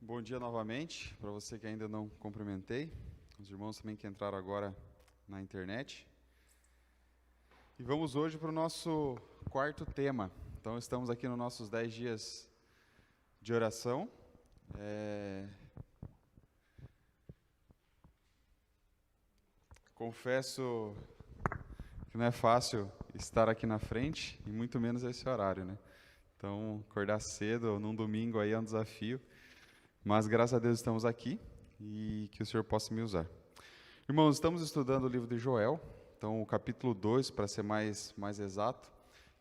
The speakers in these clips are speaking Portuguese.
Bom dia novamente, para você que ainda não cumprimentei, os irmãos também que entraram agora na internet. E vamos hoje para o nosso quarto tema. Então estamos aqui nos nossos 10 dias de oração. Confesso que não é fácil estar aqui na frente, e muito menos esse horário, né? Então, acordar cedo num domingo aí é um desafio. Mas, graças a Deus, estamos aqui e que o Senhor possa me usar. Irmãos, estamos estudando o livro de Joel, então o capítulo 2, para ser mais exato,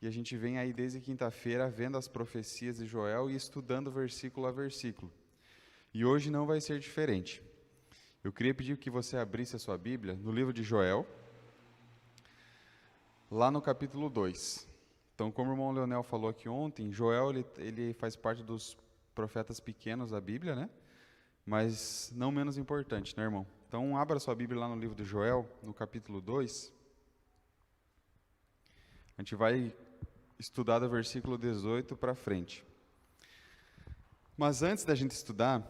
e a gente vem aí desde quinta-feira vendo as profecias de Joel e estudando versículo a versículo. E hoje não vai ser diferente. Eu queria pedir que você abrisse a sua Bíblia no livro de Joel, lá no capítulo 2. Então, como o irmão Leonel falou aqui ontem, Joel ele faz parte dos profetas pequenos da Bíblia, né? Mas não menos importante, né, irmão? Então, abra sua Bíblia lá no livro de Joel, no capítulo 2. A gente vai estudar do versículo 18 para frente. Mas antes da gente estudar,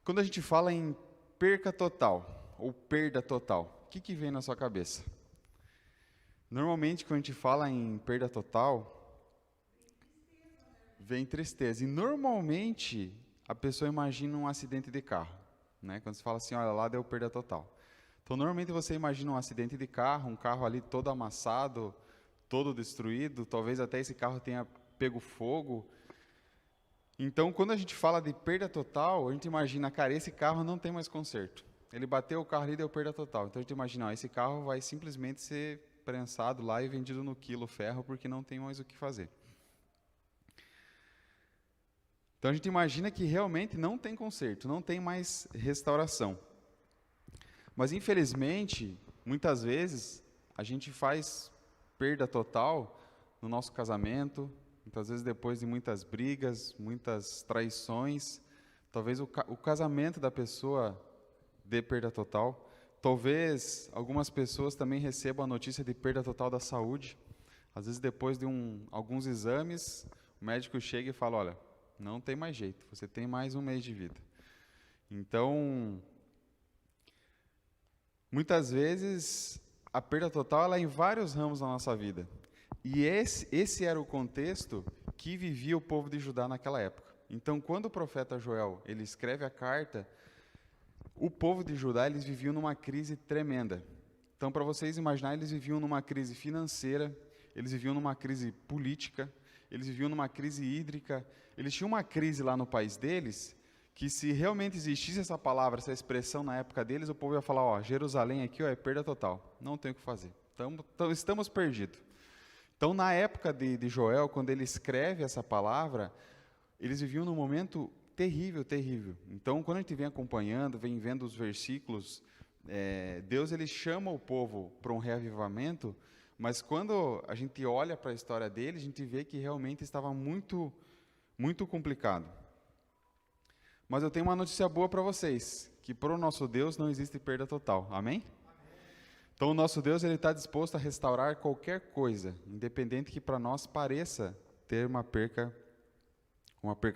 quando a gente fala em perca total, ou perda total, o que vem na sua cabeça? Normalmente, quando a gente fala em perda total, vem tristeza. E normalmente a pessoa imagina um acidente de carro, né? Quando você fala assim, olha, lá deu perda total. Então, normalmente você imagina um acidente de carro, um carro ali todo amassado, todo destruído, talvez até esse carro tenha pego fogo. Então, quando a gente fala de perda total, a gente imagina, cara, esse carro não tem mais conserto. Ele bateu o carro ali e deu perda total. Então, a gente imagina, ó, esse carro vai simplesmente ser prensado lá e vendido no quilo ferro, porque não tem mais o que fazer. Então a gente imagina que realmente não tem conserto, não tem mais restauração. Mas infelizmente, muitas vezes, a gente faz perda total no nosso casamento, muitas vezes depois de muitas brigas, muitas traições, talvez o casamento da pessoa dê perda total, talvez algumas pessoas também recebam a notícia de perda total da saúde, às vezes depois de alguns exames, o médico chega e fala, olha, não tem mais jeito, você tem mais um mês de vida. Então, muitas vezes, a perda total ela é em vários ramos da nossa vida. E esse era o contexto que vivia o povo de Judá naquela época. Então, quando o profeta Joel ele escreve a carta, o povo de Judá eles viviam numa crise tremenda. Então, para vocês imaginarem, eles viviam numa crise financeira, eles viviam numa crise política, eles viviam numa crise hídrica, eles tinham uma crise lá no país deles, que se realmente existisse essa palavra, essa expressão na época deles, o povo ia falar, ó, Jerusalém aqui ó, é perda total, não tem o que fazer, estamos perdidos. Então, na época de Joel, quando ele escreve essa palavra, eles viviam num momento terrível, terrível. Então, quando a gente vem acompanhando, vem vendo os versículos, Deus ele chama o povo para um reavivamento, mas quando a gente olha para a história dele, a gente vê que realmente estava muito, muito complicado. Mas eu tenho uma notícia boa para vocês, que para o nosso Deus não existe perda total. Amém? Então o nosso Deus ele está disposto a restaurar qualquer coisa, independente que para nós pareça ter uma perca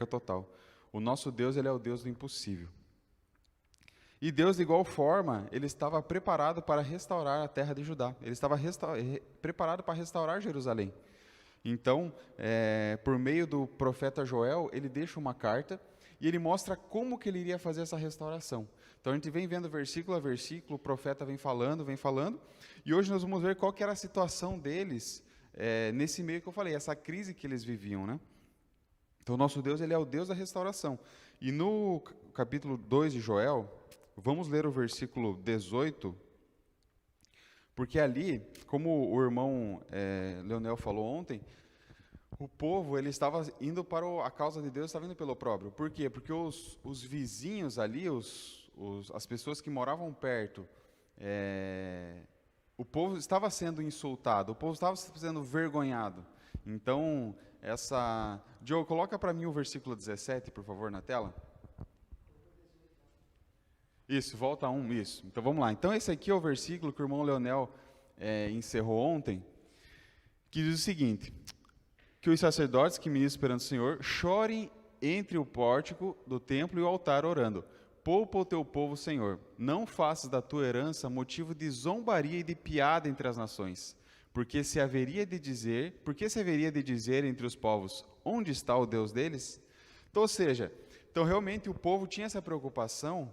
total. O nosso Deus ele é o Deus do impossível. E Deus, de igual forma, ele estava preparado para restaurar a terra de Judá. Ele estava preparado para restaurar Jerusalém. Então, por meio do profeta Joel, ele deixa uma carta e ele mostra como que ele iria fazer essa restauração. Então, a gente vem vendo versículo a versículo, o profeta vem falando, e hoje nós vamos ver qual que era a situação deles nesse meio que eu falei, essa crise que eles viviam, né? Então, o nosso Deus, ele é o Deus da restauração. E no capítulo 2 de Joel, vamos ler o versículo 18, porque ali, como o irmão Leonel falou ontem, o povo ele estava indo para a causa de Deus, estava indo pelo opróbrio. Por quê? Porque os vizinhos ali, as pessoas que moravam perto, o povo estava sendo insultado, o povo estava sendo vergonhado. Então, Joe, coloca para mim o versículo 17, por favor, na tela. Isso, volta a 1, isso. Então vamos lá. Então esse aqui é o versículo que o irmão Leonel encerrou ontem, que diz o seguinte, que os sacerdotes que ministram perante o Senhor chorem entre o pórtico do templo e o altar, orando: poupa o teu povo, Senhor. Não faças da tua herança motivo de zombaria e de piada entre as nações. Porque se haveria de dizer entre os povos: onde está o Deus deles? Então, ou seja, realmente o povo tinha essa preocupação,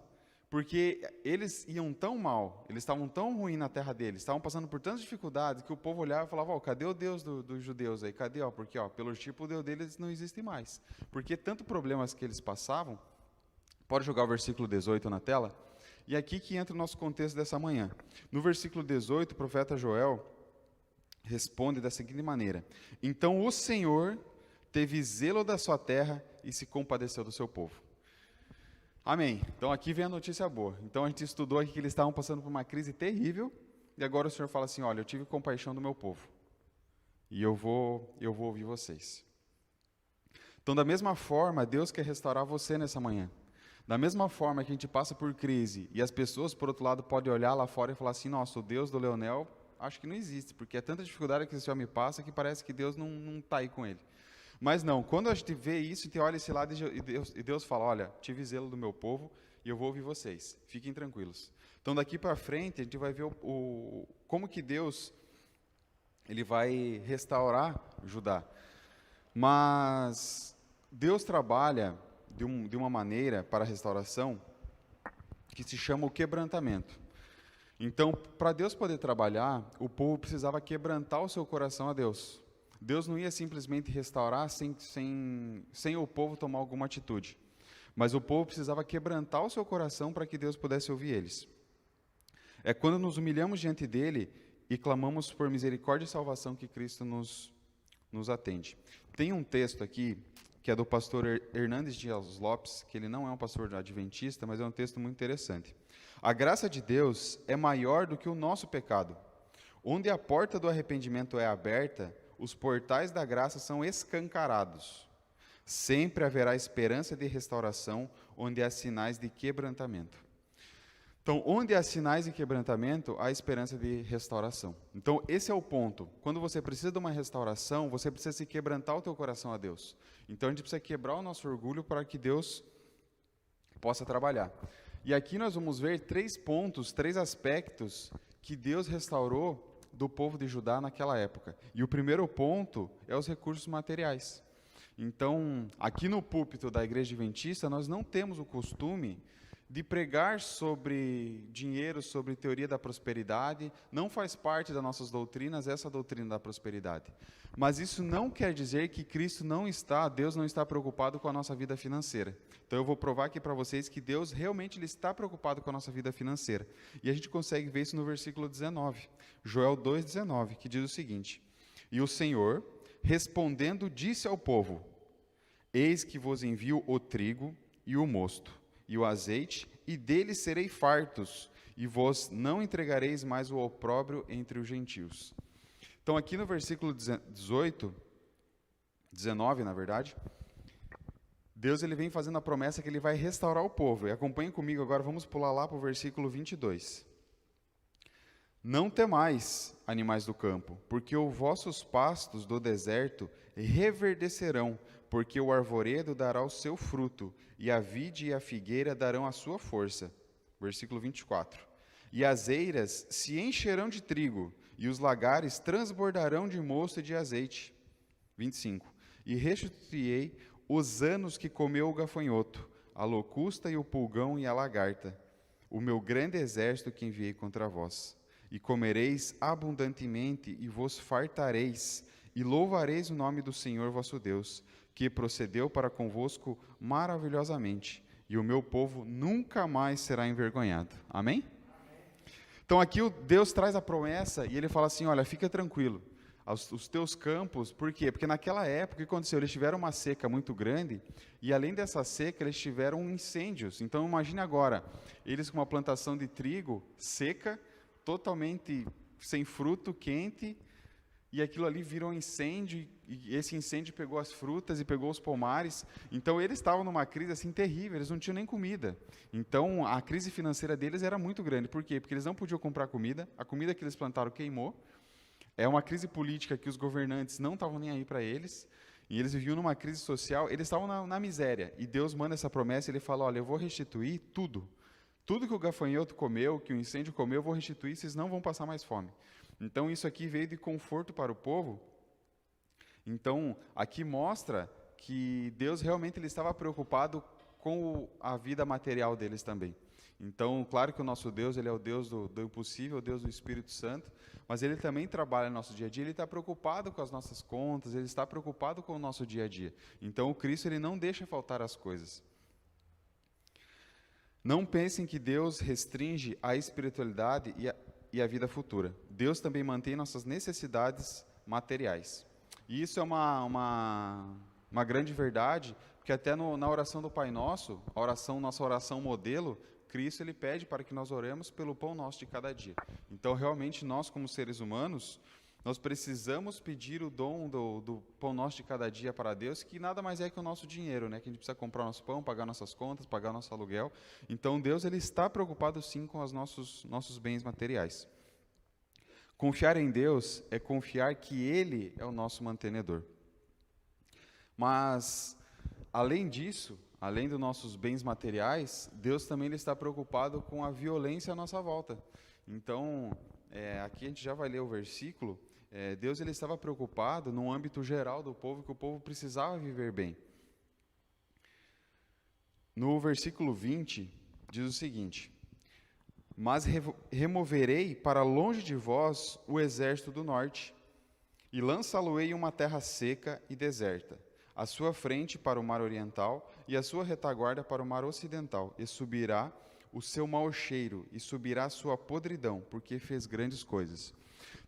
porque eles iam tão mal, eles estavam tão ruins na terra deles, estavam passando por tantas dificuldades, que o povo olhava e falava: cadê o Deus dos judeus aí? Cadê? Porque pelo tipo o Deus deles não existe mais. Porque tanto problemas que eles passavam. Pode jogar o versículo 18 na tela? E aqui que entra o nosso contexto dessa manhã. No versículo 18, o profeta Joel responde da seguinte maneira: então o Senhor teve zelo da sua terra e se compadeceu do seu povo. Amém. Então aqui vem a notícia boa. Então a gente estudou aqui que eles estavam passando por uma crise terrível, e agora o Senhor fala assim: olha, eu tive compaixão do meu povo, e eu vou ouvir vocês. Então, da mesma forma, Deus quer restaurar você nessa manhã. Da mesma forma que a gente passa por crise, e as pessoas, por outro lado, podem olhar lá fora e falar assim: nossa, o Deus do Leonel, acho que não existe, porque é tanta dificuldade que esse homem passa que parece que Deus não está aí com ele. Mas não, quando a gente vê isso, a gente olha esse lado e Deus fala: olha, tive zelo do meu povo e eu vou ouvir vocês, fiquem tranquilos. Então, daqui para frente, a gente vai ver como que Deus ele vai restaurar Judá. Mas Deus trabalha de uma maneira para a restauração que se chama o quebrantamento. Então, para Deus poder trabalhar, o povo precisava quebrantar o seu coração a Deus. Deus não ia simplesmente restaurar sem o povo tomar alguma atitude. Mas o povo precisava quebrantar o seu coração para que Deus pudesse ouvir eles. É quando nos humilhamos diante dele e clamamos por misericórdia e salvação que Cristo nos atende. Tem um texto aqui que é do pastor Hernandes Dias Lopes, que ele não é um pastor adventista, mas é um texto muito interessante. A graça de Deus é maior do que o nosso pecado. Onde a porta do arrependimento é aberta, os portais da graça são escancarados. Sempre haverá esperança de restauração, onde há sinais de quebrantamento. Então, onde há sinais de quebrantamento, há esperança de restauração. Então, esse é o ponto. Quando você precisa de uma restauração, você precisa se quebrantar o teu coração a Deus. Então, a gente precisa quebrar o nosso orgulho para que Deus possa trabalhar. E aqui nós vamos ver 3 pontos, 3 aspectos que Deus restaurou do povo de Judá naquela época. E o primeiro ponto é os recursos materiais. Então, aqui no púlpito da Igreja Adventista, nós não temos o costume de pregar sobre dinheiro, sobre teoria da prosperidade. Não faz parte das nossas doutrinas essa doutrina da prosperidade. Mas isso não quer dizer que Deus não está preocupado com a nossa vida financeira. Então eu vou provar aqui para vocês que Deus realmente ele está preocupado com a nossa vida financeira. E a gente consegue ver isso no versículo 19, Joel 2,19, que diz o seguinte: e o Senhor, respondendo, disse ao povo: eis que vos envio o trigo e o mosto, e o azeite, e deles serei fartos, e vós não entregareis mais o opróbrio entre os gentios. Então, aqui no versículo 19, na verdade, Deus ele vem fazendo a promessa que ele vai restaurar o povo. E acompanhem comigo agora, vamos pular lá para o versículo 22. Não temais, animais do campo, porque os vossos pastos do deserto reverdecerão, porque o arvoredo dará o seu fruto, e a vide e a figueira darão a sua força. Versículo 24. E as eiras se encherão de trigo, e os lagares transbordarão de mosto e de azeite. 25. E restituirei os anos que comeu o gafanhoto, a locusta e o pulgão e a lagarta, o meu grande exército que enviei contra vós. E comereis abundantemente e vos fartareis, e louvareis o nome do Senhor vosso Deus, que procedeu para convosco maravilhosamente, e o meu povo nunca mais será envergonhado. Amém? Então aqui Deus traz a promessa e ele fala assim: olha, fica tranquilo, os teus campos, por quê? Porque naquela época, o que aconteceu? Eles tiveram uma seca muito grande, e além dessa seca, eles tiveram incêndios. Então imagine agora, eles com uma plantação de trigo seca, totalmente sem fruto, quente, e aquilo ali virou um incêndio, e esse incêndio pegou as frutas e pegou os pomares. Então eles estavam numa crise assim terrível, eles não tinham nem comida. Então a crise financeira deles era muito grande. Por quê? Porque eles não podiam comprar comida, a comida que eles plantaram queimou. É uma crise política que os governantes não estavam nem aí para eles. E eles viviam numa crise social, eles estavam na miséria. E Deus manda essa promessa, ele fala, olha, eu vou restituir tudo. Tudo que o gafanhoto comeu, que o incêndio comeu, eu vou restituir, vocês não vão passar mais fome. Então, isso aqui veio de conforto para o povo. Então, aqui mostra que Deus realmente ele estava preocupado com a vida material deles também. Então, claro que o nosso Deus, ele é o Deus do impossível, o Deus do Espírito Santo, mas ele também trabalha no nosso dia a dia, ele está preocupado com as nossas contas, ele está preocupado com o nosso dia a dia. Então, o Cristo, ele não deixa faltar as coisas. Não pensem que Deus restringe a espiritualidade e a vida futura. Deus também mantém nossas necessidades materiais. E isso é uma grande verdade, porque até na oração do Pai Nosso, nossa oração modelo, Cristo ele pede para que nós oremos pelo pão nosso de cada dia. Então, realmente, nós como seres humanos, nós precisamos pedir o dom do pão nosso de cada dia para Deus, que nada mais é que o nosso dinheiro, né? Que a gente precisa comprar nosso pão, pagar nossas contas, pagar nosso aluguel. Então, Deus ele está preocupado sim com os nossos bens materiais. Confiar em Deus é confiar que Ele é o nosso mantenedor. Mas, além disso, além dos nossos bens materiais, Deus também ele está preocupado com a violência à nossa volta. Então, aqui a gente já vai ler o versículo. Deus ele estava preocupado no âmbito geral do povo, que o povo precisava viver bem. No versículo 20, diz o seguinte: mas removerei para longe de vós o exército do norte, e lançá-lo-ei em uma terra seca e deserta, a sua frente para o mar oriental, e a sua retaguarda para o mar ocidental, e subirá o seu mau cheiro, e subirá a sua podridão, porque fez grandes coisas.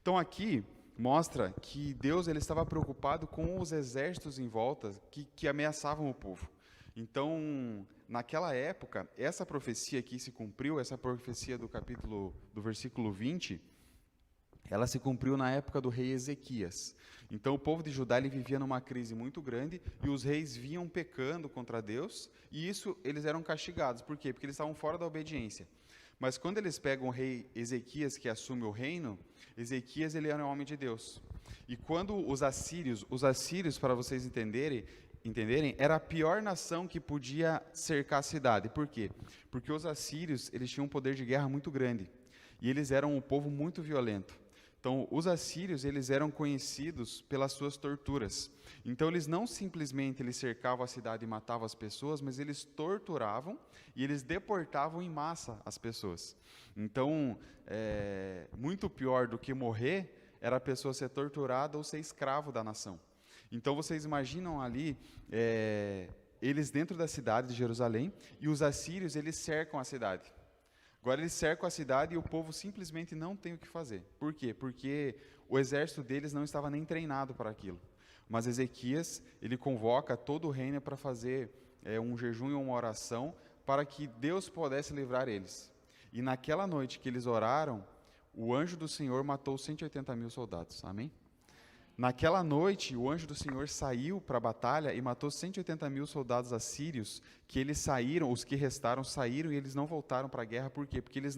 Então aqui mostra que Deus ele estava preocupado com os exércitos em volta que ameaçavam o povo. Então, naquela época, essa profecia aqui se cumpriu, essa profecia do versículo 20, ela se cumpriu na época do rei Ezequias. Então, o povo de Judá ele vivia numa crise muito grande e os reis vinham pecando contra Deus, e isso eles eram castigados. Por quê? Porque eles estavam fora da obediência. Mas quando eles pegam o rei Ezequias, que assume o reino, Ezequias ele era um homem de Deus. E quando os assírios, para vocês entenderem, era a pior nação que podia cercar a cidade. Por quê? Porque os assírios eles tinham um poder de guerra muito grande. E eles eram um povo muito violento. Então, os assírios eles eram conhecidos pelas suas torturas. Então, eles não simplesmente cercavam a cidade e matavam as pessoas, mas eles torturavam e eles deportavam em massa as pessoas. Então, muito pior do que morrer era a pessoa ser torturada ou ser escravo da nação. Então, vocês imaginam ali, eles dentro da cidade de Jerusalém, e os assírios, eles cercam a cidade. Agora, eles cercam a cidade e o povo simplesmente não tem o que fazer. Por quê? Porque o exército deles não estava nem treinado para aquilo. Mas Ezequias, ele convoca todo o reino para fazer um jejum e uma oração para que Deus pudesse livrar eles. E naquela noite que eles oraram, o anjo do Senhor matou 180 mil soldados. Amém? Naquela noite, o anjo do Senhor saiu para a batalha e matou 180 mil soldados assírios, que eles saíram, os que restaram saíram e eles não voltaram para a guerra. Por quê? Porque eles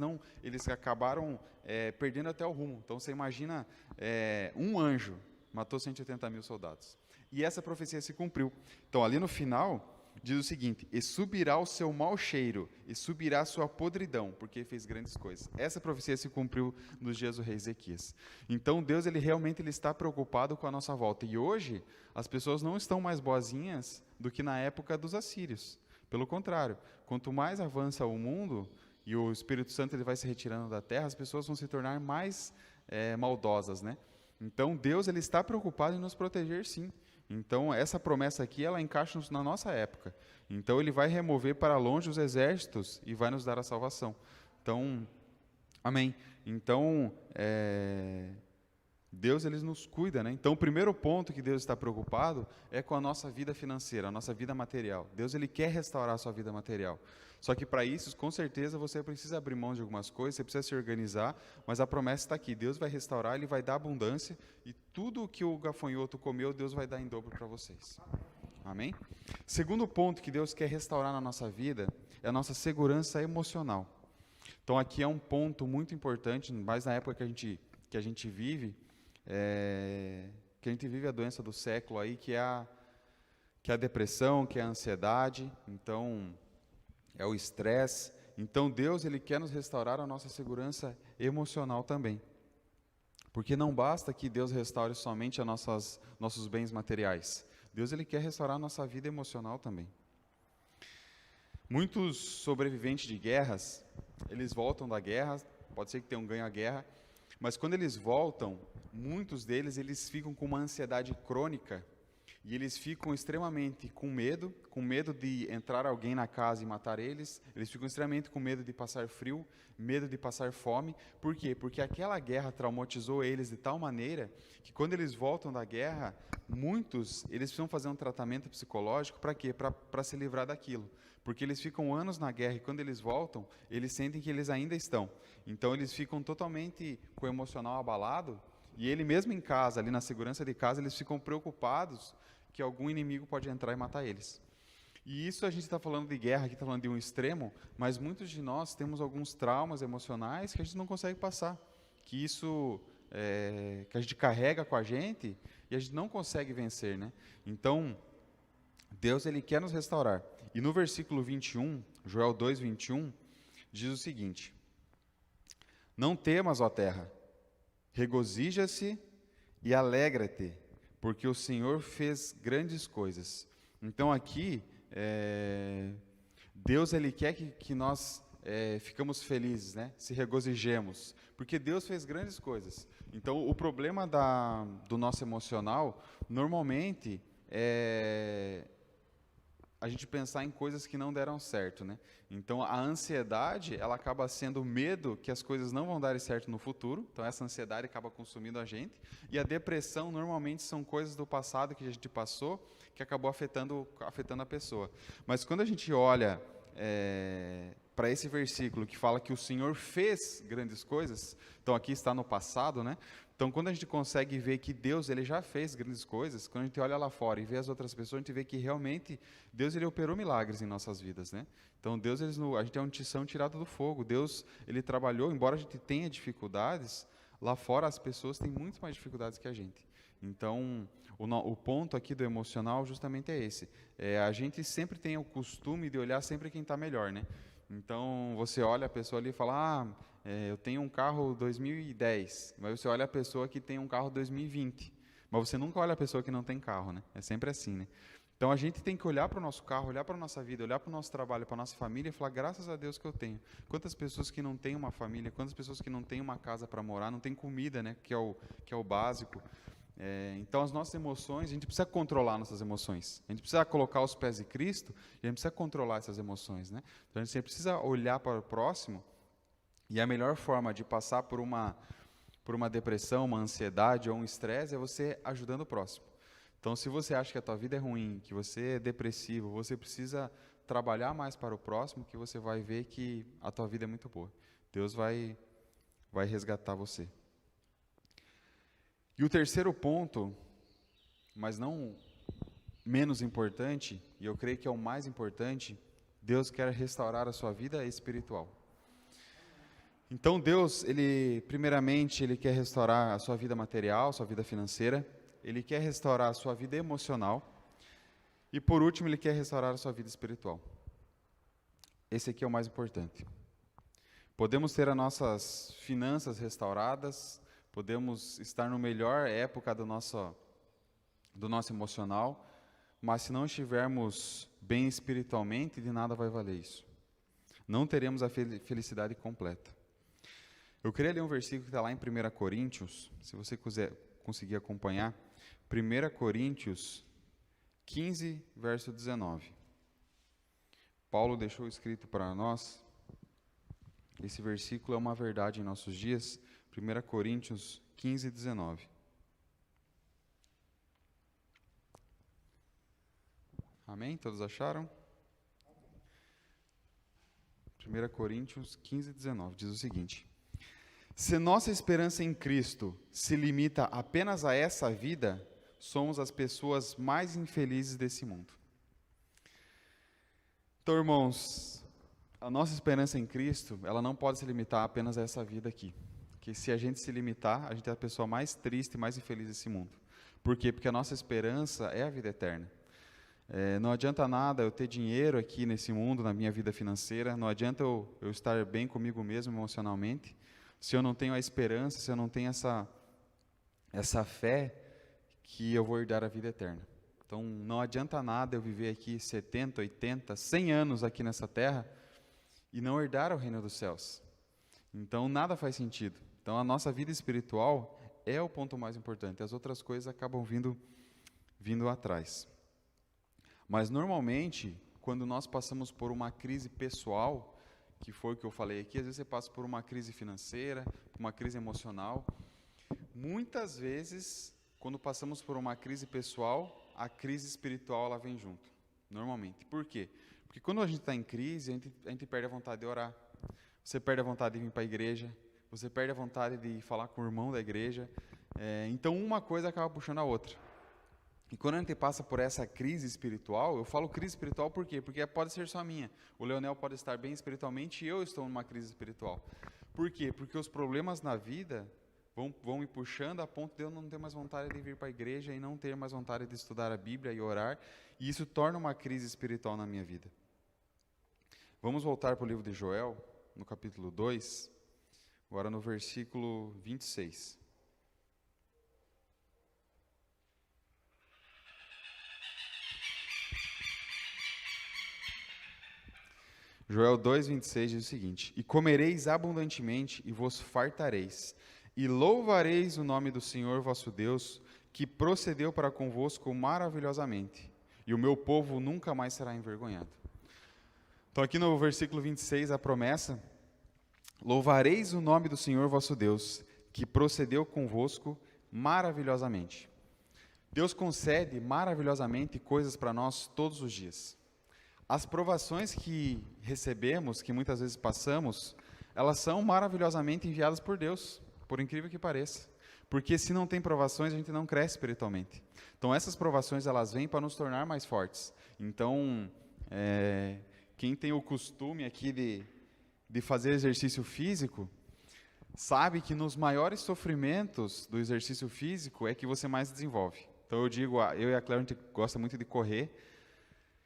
acabaram perdendo até o rumo. Então, você imagina, um anjo matou 180 mil soldados. E essa profecia se cumpriu. Então, ali no final, diz o seguinte: e subirá o seu mau cheiro, e subirá a sua podridão, porque fez grandes coisas. Essa profecia se cumpriu nos dias do rei Ezequias. Então, Deus ele realmente está preocupado com a nossa volta. E hoje, as pessoas não estão mais boazinhas do que na época dos assírios. Pelo contrário, quanto mais avança o mundo, e o Espírito Santo ele vai se retirando da terra, as pessoas vão se tornar mais maldosas, né? Então, Deus ele está preocupado em nos proteger, sim. Então, essa promessa aqui, ela encaixa na nossa época. Então, ele vai remover para longe os exércitos e vai nos dar a salvação. Então, amém. Então, Deus ele nos cuida, né? Então, o primeiro ponto que Deus está preocupado é com a nossa vida financeira, a nossa vida material. Deus ele quer restaurar a sua vida material. Só que para isso, com certeza, você precisa abrir mão de algumas coisas, você precisa se organizar, mas a promessa está aqui. Deus vai restaurar, Ele vai dar abundância, e tudo o que o gafanhoto comeu, Deus vai dar em dobro para vocês. Amém? Segundo ponto que Deus quer restaurar na nossa vida é a nossa segurança emocional. Então, aqui é um ponto muito importante, mais na época que a gente vive a doença do século aí, que é que é a depressão, que é a ansiedade, então é o estresse. Então Deus, ele quer nos restaurar a nossa segurança emocional também. Porque não basta que Deus restaure somente nossos bens materiais. Deus, ele quer restaurar a nossa vida emocional também. Muitos sobreviventes de guerras, eles voltam da guerra, pode ser que tenham ganho a guerra, mas quando eles voltam, muitos deles, eles ficam com uma ansiedade crônica, e eles ficam extremamente com medo de entrar alguém na casa e matar eles ficam extremamente com medo de passar frio, medo de passar fome. Por quê? Porque aquela guerra traumatizou eles de tal maneira que quando eles voltam da guerra, muitos, eles precisam fazer um tratamento psicológico para quê? Para se livrar daquilo. Porque eles ficam anos na guerra e quando eles voltam, eles sentem que eles ainda estão. Então eles ficam totalmente com o emocional abalado e ele mesmo em casa, ali na segurança de casa, eles ficam preocupados que algum inimigo pode entrar e matar eles. E isso a gente está falando de guerra, aqui está falando de um extremo, mas muitos de nós temos alguns traumas emocionais que a gente não consegue passar, que isso que a gente carrega com a gente e a gente não consegue vencer, né? Então, Deus, ele quer nos restaurar. E no versículo 21, Joel 2, 21, diz o seguinte: Não temas, ó terra, regozija-se e alegra-te, porque o Senhor fez grandes coisas. Então aqui, Deus, ele quer que nós ficamos felizes, né? Se regozijemos, porque Deus fez grandes coisas. Então o problema do nosso emocional, normalmente, é a gente pensar em coisas que não deram certo, né? Então a ansiedade, ela acaba sendo o medo que as coisas não vão dar certo no futuro. Então essa ansiedade acaba consumindo a gente. E a depressão normalmente são coisas do passado que a gente passou que acabou afetando a pessoa. Mas quando a gente olha para esse versículo que fala que o Senhor fez grandes coisas, então aqui está no passado, né? Então, quando a gente consegue ver que Deus, ele já fez grandes coisas, quando a gente olha lá fora e vê as outras pessoas, a gente vê que realmente Deus, ele operou milagres em nossas vidas, né? Então, Deus, a gente é um tição tirado do fogo. Deus, ele trabalhou, embora a gente tenha dificuldades, lá fora as pessoas têm muito mais dificuldades que a gente. Então, o ponto aqui do emocional justamente é esse. A gente sempre tem o costume de olhar sempre quem está melhor, né? Então, você olha a pessoa ali e fala, eu tenho um carro 2010, mas você olha a pessoa que tem um carro 2020, mas você nunca olha a pessoa que não tem carro, né? É sempre assim, né? Então, a gente tem que olhar para o nosso carro, olhar para a nossa vida, olhar para o nosso trabalho, para a nossa família e falar, graças a Deus que eu tenho. Quantas pessoas que não têm uma família, quantas pessoas que não têm uma casa para morar, não têm comida, né? Que é o básico. Então, as nossas emoções, a gente precisa controlar nossas emoções. A gente precisa colocar os pés de Cristo e a gente precisa controlar essas emoções, né? Então, a gente sempre precisa olhar para o próximo e a melhor forma de passar por uma depressão, uma ansiedade ou um estresse é você ajudando o próximo. Então, se você acha que a tua vida é ruim, que você é depressivo, você precisa trabalhar mais para o próximo, que você vai ver que a tua vida é muito boa. Deus vai resgatar você. E o terceiro ponto, mas não menos importante, e eu creio que é o mais importante, Deus quer restaurar a sua vida espiritual. Então Deus, primeiramente, Ele quer restaurar a sua vida material, sua vida financeira, Ele quer restaurar a sua vida emocional, e por último, Ele quer restaurar a sua vida espiritual. Esse aqui é o mais importante. Podemos ter as nossas finanças restauradas, podemos estar na melhor época do nosso emocional, mas se não estivermos bem espiritualmente, de nada vai valer isso. Não teremos a felicidade completa. Eu queria ler um versículo que está lá em 1 Coríntios, se você conseguir acompanhar. 1 Coríntios 15, verso 19. Paulo deixou escrito para nós. Esse versículo é uma verdade em nossos dias. 1 Coríntios 15, 19. Amém? Todos acharam? 1 Coríntios 15, 19 diz o seguinte: Se nossa esperança em Cristo se limita apenas a essa vida, somos as pessoas mais infelizes desse mundo. Então, irmãos, a nossa esperança em Cristo, ela não pode se limitar apenas a essa vida aqui. Porque se a gente se limitar, a gente é a pessoa mais triste e mais infeliz desse mundo. Por quê? Porque a nossa esperança é a vida eterna. Não adianta nada eu ter dinheiro aqui nesse mundo, na minha vida financeira, não adianta eu estar bem comigo mesmo emocionalmente, se eu não tenho a esperança, se eu não tenho essa fé que eu vou herdar a vida eterna. Então, não adianta nada eu viver aqui 70, 80, 100 anos aqui nessa terra e não herdar o reino dos céus. Então, nada faz sentido. Então, a nossa vida espiritual é o ponto mais importante. As outras coisas acabam vindo atrás. Mas, normalmente, quando nós passamos por uma crise pessoal, que foi o que eu falei aqui, às vezes você passa por uma crise financeira, uma crise emocional. Muitas vezes, quando passamos por uma crise pessoal, a crise espiritual ela vem junto, normalmente. Por quê? Porque quando a gente está em crise, a gente perde a vontade de orar. Você perde a vontade de vir para a igreja, você perde a vontade de falar com o irmão da igreja. Então, uma coisa acaba puxando a outra. E quando a gente passa por essa crise espiritual, eu falo crise espiritual por quê? Porque pode ser só minha. O Leonel pode estar bem espiritualmente e eu estou numa crise espiritual. Por quê? Porque os problemas na vida vão me puxando a ponto de eu não ter mais vontade de vir para a igreja e não ter mais vontade de estudar a Bíblia e orar, e isso torna uma crise espiritual na minha vida. Vamos voltar para o livro de Joel, no capítulo 2, agora no versículo 26. Joel 2, 26 diz o seguinte: E comereis abundantemente e vos fartareis, e louvareis o nome do Senhor vosso Deus, que procedeu para convosco maravilhosamente, e o meu povo nunca mais será envergonhado. Então aqui no versículo 26, a promessa: louvareis o nome do Senhor vosso Deus, que procedeu convosco maravilhosamente. Deus concede maravilhosamente coisas para nós todos os dias. As provações que recebemos, que muitas vezes passamos, elas são maravilhosamente enviadas por Deus, por incrível que pareça. Porque se não tem provações, a gente não cresce espiritualmente. Então essas provações, elas vêm para nos tornar mais fortes. Então, quem tem o costume aqui de fazer exercício físico, sabe que nos maiores sofrimentos do exercício físico é que você mais desenvolve. Então eu digo, eu e a Clara, a gente gosta muito de correr.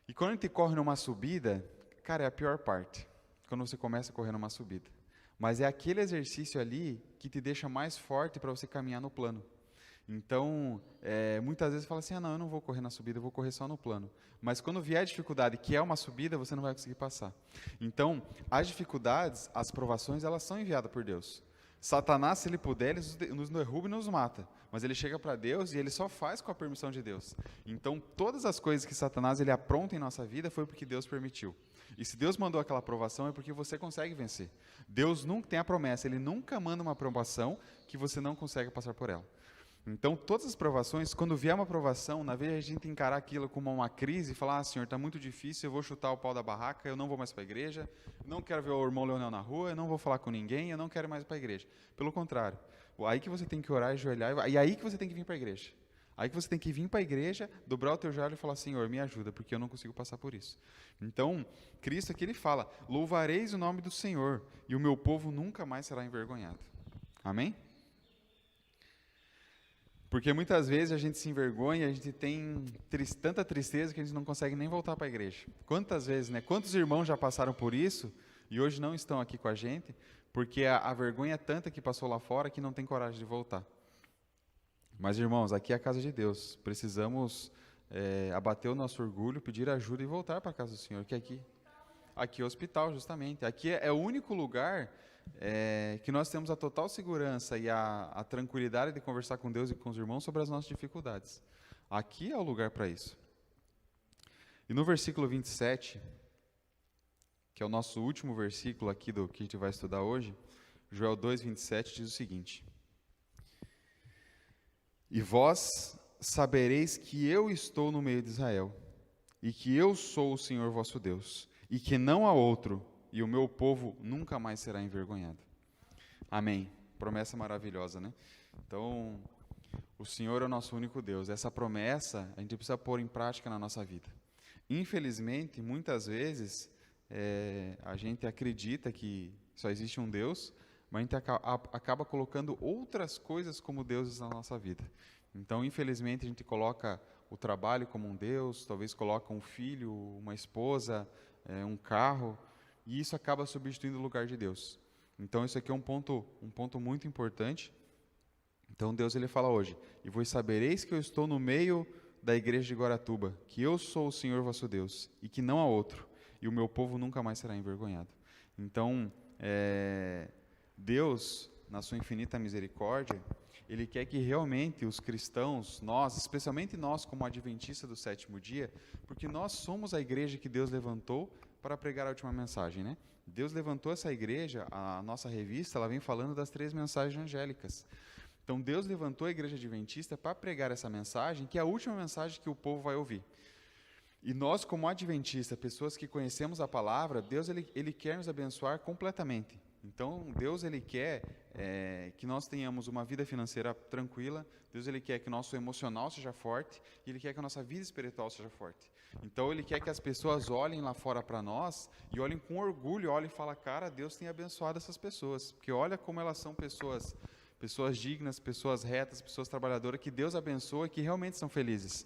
E quando a gente corre numa subida, cara, é a pior parte, quando você começa a correr numa subida. Mas é aquele exercício ali que te deixa mais forte para você caminhar no plano. Então, muitas vezes você fala assim, não, eu não vou correr na subida, eu vou correr só no plano. Mas quando vier a dificuldade, que é uma subida, você não vai conseguir passar. Então, as dificuldades, as provações, elas são enviadas por Deus. Satanás, se ele puder, ele nos derruba e nos mata. Mas ele chega para Deus e ele só faz com a permissão de Deus. Então, todas as coisas que Satanás ele apronta em nossa vida foi porque Deus permitiu. E se Deus mandou aquela provação é porque você consegue vencer. Deus nunca tem a promessa, Ele nunca manda uma provação que você não consegue passar por ela. Então, todas as provações, quando vier uma provação, na vez de a gente encarar aquilo como uma crise e falar, Senhor, está muito difícil, eu vou chutar o pau da barraca, eu não vou mais para a igreja, eu não quero ver o irmão Leonel na rua, eu não vou falar com ninguém, eu não quero mais ir para a igreja. Pelo contrário, aí que você tem que orar e ajoelhar, e aí que você tem que vir para a igreja. Aí que você tem que vir para a igreja, dobrar o teu joelho e falar, Senhor, me ajuda, porque eu não consigo passar por isso. Então, Cristo aqui ele fala, louvareis o nome do Senhor, e o meu povo nunca mais será envergonhado. Amém? Porque muitas vezes a gente se envergonha, a gente tem tanta tristeza que a gente não consegue nem voltar para a igreja. Quantas vezes, né? Quantos irmãos já passaram por isso e hoje não estão aqui com a gente, porque a vergonha é tanta que passou lá fora que não tem coragem de voltar. Mas, irmãos, aqui é a casa de Deus. Precisamos abater o nosso orgulho, pedir ajuda e voltar para a casa do Senhor, que aqui é o hospital, justamente. Aqui é o único lugar que nós temos a total segurança e a tranquilidade de conversar com Deus e com os irmãos sobre as nossas dificuldades. Aqui é o lugar para isso. E no versículo 27, que é o nosso último versículo aqui do que a gente vai estudar hoje, Joel 2, 27 diz o seguinte: E vós sabereis que eu estou no meio de Israel, e que eu sou o Senhor vosso Deus, e que não há outro, e o meu povo nunca mais será envergonhado. Amém. Promessa maravilhosa, né? Então, o Senhor é o nosso único Deus. Essa promessa a gente precisa pôr em prática na nossa vida. Infelizmente, muitas vezes, a gente acredita que só existe um Deus, mas a gente acaba colocando outras coisas como deuses na nossa vida. Então, infelizmente, a gente coloca o trabalho como um Deus, talvez coloca um filho, uma esposa, um carro, e isso acaba substituindo o lugar de Deus. Então isso aqui é um ponto muito importante. Então Deus ele fala hoje: e vós sabereis que eu estou no meio da igreja de Guaratuba, que eu sou o Senhor vosso Deus, e que não há outro, e o meu povo nunca mais será envergonhado. Então, Deus, na sua infinita misericórdia, Ele quer que realmente os cristãos, nós, especialmente nós como adventistas do sétimo dia, porque nós somos a igreja que Deus levantou para pregar a última mensagem, né? Deus levantou essa igreja, a nossa revista, ela vem falando das 3 mensagens angélicas. Então, Deus levantou a igreja adventista para pregar essa mensagem, que é a última mensagem que o povo vai ouvir. E nós, como adventistas, pessoas que conhecemos a palavra, Deus ele quer nos abençoar completamente. Então, Deus ele quer que nós tenhamos uma vida financeira tranquila, Deus ele quer que o nosso emocional seja forte, e Ele quer que a nossa vida espiritual seja forte. Então, Ele quer que as pessoas olhem lá fora para nós, e olhem com orgulho, olhem e falem: cara, Deus tem abençoado essas pessoas, porque olha como elas são pessoas dignas, pessoas retas, pessoas trabalhadoras, que Deus abençoa e que realmente são felizes.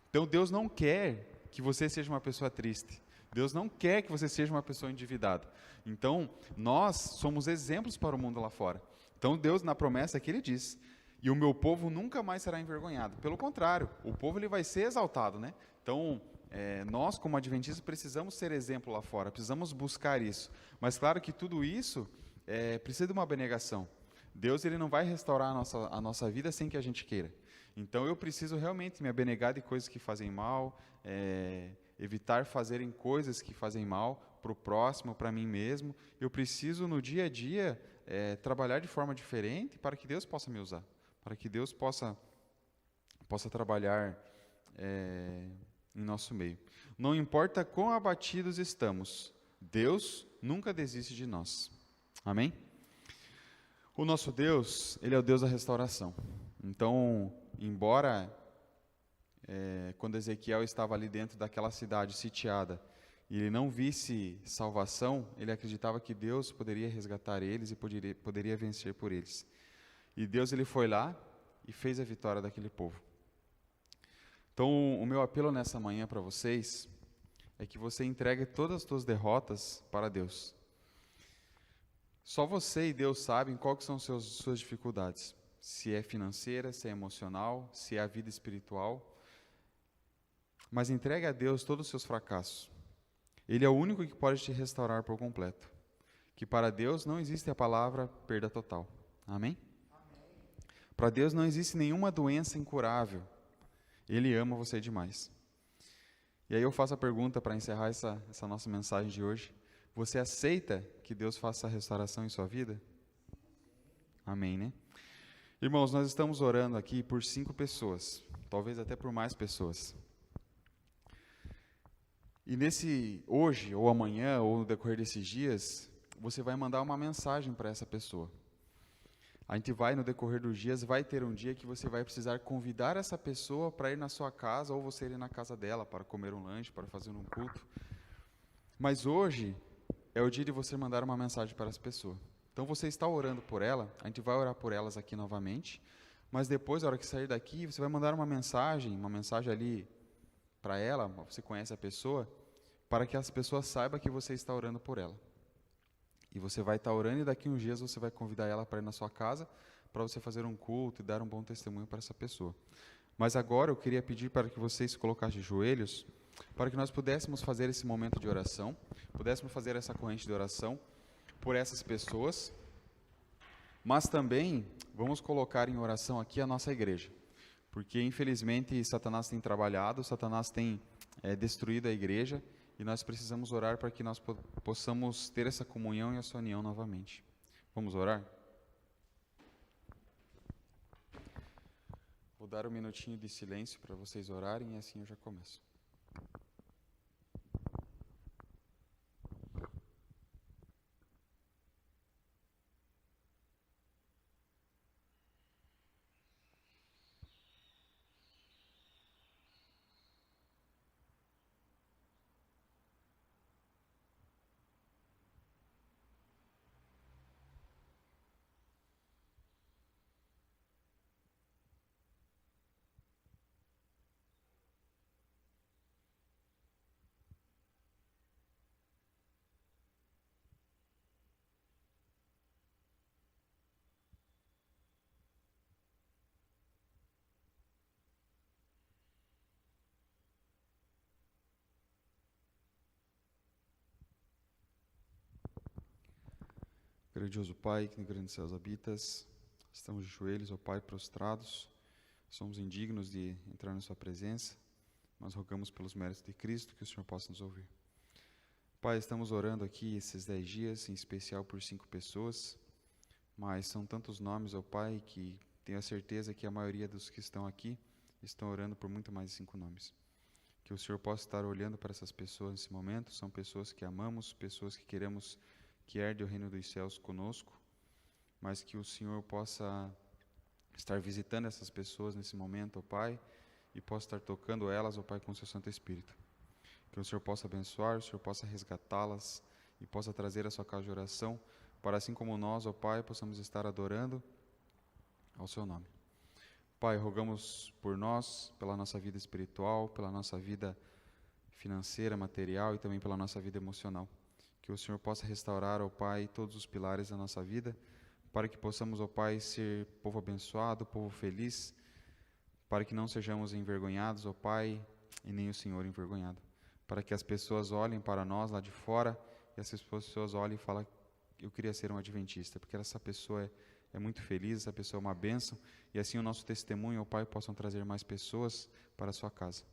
Então, Deus não quer que você seja uma pessoa triste. Deus não quer que você seja uma pessoa endividada. Então, nós somos exemplos para o mundo lá fora. Então, Deus, na promessa que Ele diz: e o meu povo nunca mais será envergonhado. Pelo contrário, o povo ele vai ser exaltado, né? Então, nós, como adventistas, precisamos ser exemplo lá fora, precisamos buscar isso. Mas, claro que tudo isso precisa de uma abnegação. Deus ele não vai restaurar a nossa vida sem que a gente queira. Então, eu preciso realmente me abnegar de coisas que fazem mal, evitar fazerem coisas que fazem mal para o próximo, para mim mesmo. Eu preciso, no dia a dia, trabalhar de forma diferente para que Deus possa me usar, para que Deus possa trabalhar em nosso meio. Não importa quão abatidos estamos, Deus nunca desiste de nós. Amém? O nosso Deus, Ele é o Deus da restauração. Então, embora quando Ezequiel estava ali dentro daquela cidade sitiada, e ele não visse salvação, ele acreditava que Deus poderia resgatar eles e poderia vencer por eles. E Deus ele foi lá e fez a vitória daquele povo. Então, o meu apelo nessa manhã para vocês é que você entregue todas as suas derrotas para Deus. Só você e Deus sabem quais são suas dificuldades. Se é financeira, se é emocional, se é a vida espiritual. Mas entregue a Deus todos os seus fracassos. Ele é o único que pode te restaurar por completo. Que para Deus não existe a palavra perda total. Amém? Para Deus não existe nenhuma doença incurável. Ele ama você demais. E aí eu faço a pergunta para encerrar essa nossa mensagem de hoje. Você aceita que Deus faça a restauração em sua vida? Amém, né? Irmãos, nós estamos orando aqui por 5 pessoas, talvez até por mais pessoas. E hoje, ou amanhã, ou no decorrer desses dias, você vai mandar uma mensagem para essa pessoa. A gente vai, no decorrer dos dias, vai ter um dia que você vai precisar convidar essa pessoa para ir na sua casa, ou você ir na casa dela para comer um lanche, para fazer um culto. Mas hoje é o dia de você mandar uma mensagem para essa pessoa. Então você está orando por ela, a gente vai orar por elas aqui novamente, mas depois, na hora que sair daqui, você vai mandar uma mensagem ali para ela, você conhece a pessoa, para que essa pessoa saiba que você está orando por ela. E você vai estar orando e daqui uns dias você vai convidar ela para ir na sua casa, para você fazer um culto e dar um bom testemunho para essa pessoa. Mas agora eu queria pedir para que vocês se colocassem de joelhos, para que nós pudéssemos fazer esse momento de oração, pudéssemos fazer essa corrente de oração por essas pessoas, mas também vamos colocar em oração aqui a nossa igreja, porque infelizmente Satanás tem trabalhado, Satanás tem destruído a igreja, e nós precisamos orar para que nós possamos ter essa comunhão e essa união novamente. Vamos orar? Vou dar um minutinho de silêncio para vocês orarem e assim eu já começo. Grandioso Pai, que em grandes céus habitas, estamos de joelhos, ó Pai, prostrados, somos indignos de entrar na sua presença, mas rogamos pelos méritos de Cristo que o Senhor possa nos ouvir. Pai, estamos orando aqui esses 10 dias, em especial por 5 pessoas, mas são tantos nomes, ó Pai, que tenho a certeza que a maioria dos que estão aqui estão orando por muito mais de 5 nomes. Que o Senhor possa estar olhando para essas pessoas nesse momento, são pessoas que amamos, pessoas que queremos que herde o reino dos céus conosco, mas que o Senhor possa estar visitando essas pessoas nesse momento, ó Pai, e possa estar tocando elas, ó Pai, com o seu Santo Espírito. Que o Senhor possa abençoar, o Senhor possa resgatá-las e possa trazer a sua casa de oração, para assim como nós, ó Pai, possamos estar adorando ao seu nome. Pai, rogamos por nós, pela nossa vida espiritual, pela nossa vida financeira, material e também pela nossa vida emocional. Que o Senhor possa restaurar, ó Pai, todos os pilares da nossa vida, para que possamos, ó Pai, ser povo abençoado, povo feliz, para que não sejamos envergonhados, ó Pai, e nem o Senhor envergonhado. Para que as pessoas olhem para nós lá de fora, e essas pessoas olhem e falem, eu queria ser um adventista, porque essa pessoa é muito feliz, essa pessoa é uma bênção, e assim o nosso testemunho, ó Pai, possam trazer mais pessoas para a sua casa.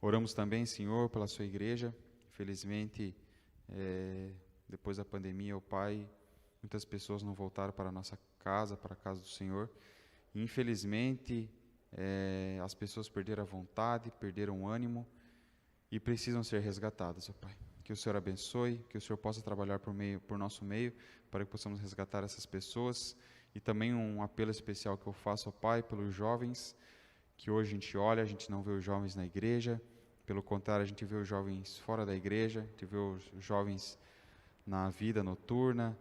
Oramos também, Senhor, pela sua igreja. Infelizmente, depois da pandemia, ó Pai, muitas pessoas não voltaram para a nossa casa, para a casa do Senhor. E, infelizmente, as pessoas perderam a vontade, perderam o ânimo e precisam ser resgatadas, ó Pai. Que o Senhor abençoe, que o Senhor possa trabalhar por nosso meio, para que possamos resgatar essas pessoas. E também um apelo especial que eu faço, ó Pai, pelos jovens, que hoje a gente olha, a gente não vê os jovens na igreja, pelo contrário, a gente vê os jovens fora da igreja, a gente vê os jovens na vida noturna,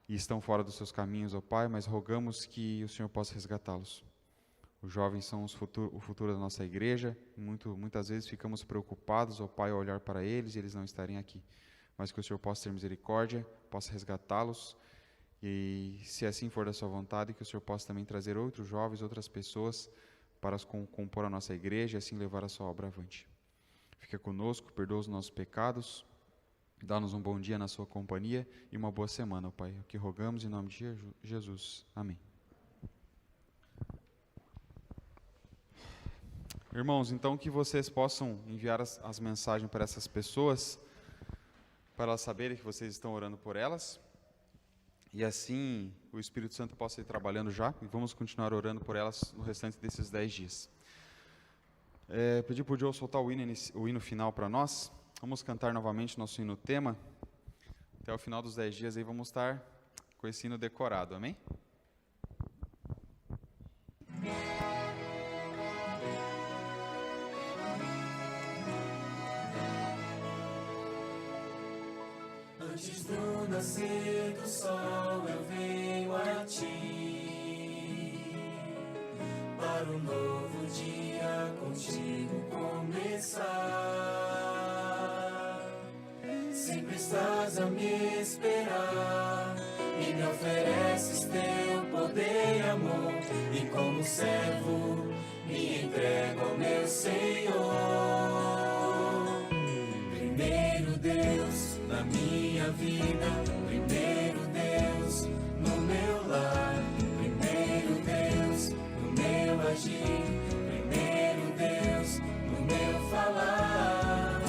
e estão fora dos seus caminhos, ó Pai, mas rogamos que o Senhor possa resgatá-los. Os jovens são o futuro da nossa igreja, muitas vezes ficamos preocupados, ó Pai, ao olhar para eles e eles não estarem aqui. Mas que o Senhor possa ter misericórdia, possa resgatá-los, e se assim for da sua vontade, que o Senhor possa também trazer outros jovens, outras pessoas, para compor a nossa igreja e assim levar a sua obra avante. Fica conosco, perdoa os nossos pecados, dá-nos um bom dia na sua companhia e uma boa semana, ó Pai. O que rogamos em nome de Jesus. Amém. Irmãos, então que vocês possam enviar as mensagens para essas pessoas, para elas saberem que vocês estão orando por elas, e assim o Espírito Santo possa ir trabalhando já, e vamos continuar orando por elas no restante desses 10 dias. Pedir para o Joe soltar o hino final para nós. Vamos cantar novamente nosso hino tema. Até o final dos 10 dias aí vamos estar com esse hino decorado, amém? Antes do nascer do sol eu venho a ti, para um novo dia contigo começar. Sempre estás a me esperar e me ofereces teu poder e amor, e como servo me entrego ao meu Senhor. Primeiro Deus na minha vida, primeiro Deus no meu lar, primeiro Deus no meu agir, primeiro Deus no meu falar.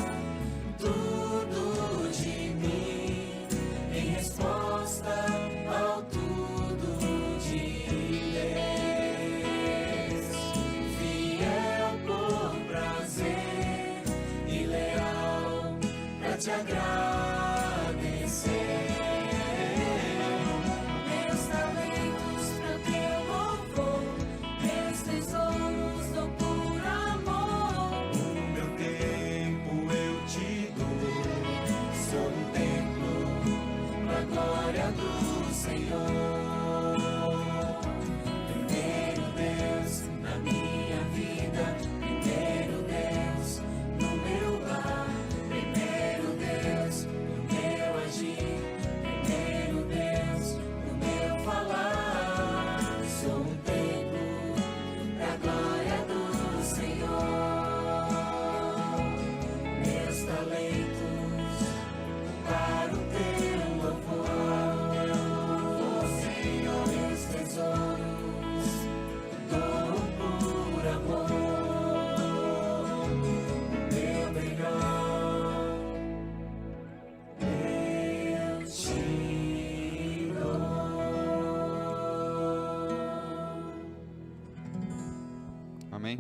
Tudo de mim em resposta ao tudo de Deus, fiel por prazer e leal pra te agradecer. Amém?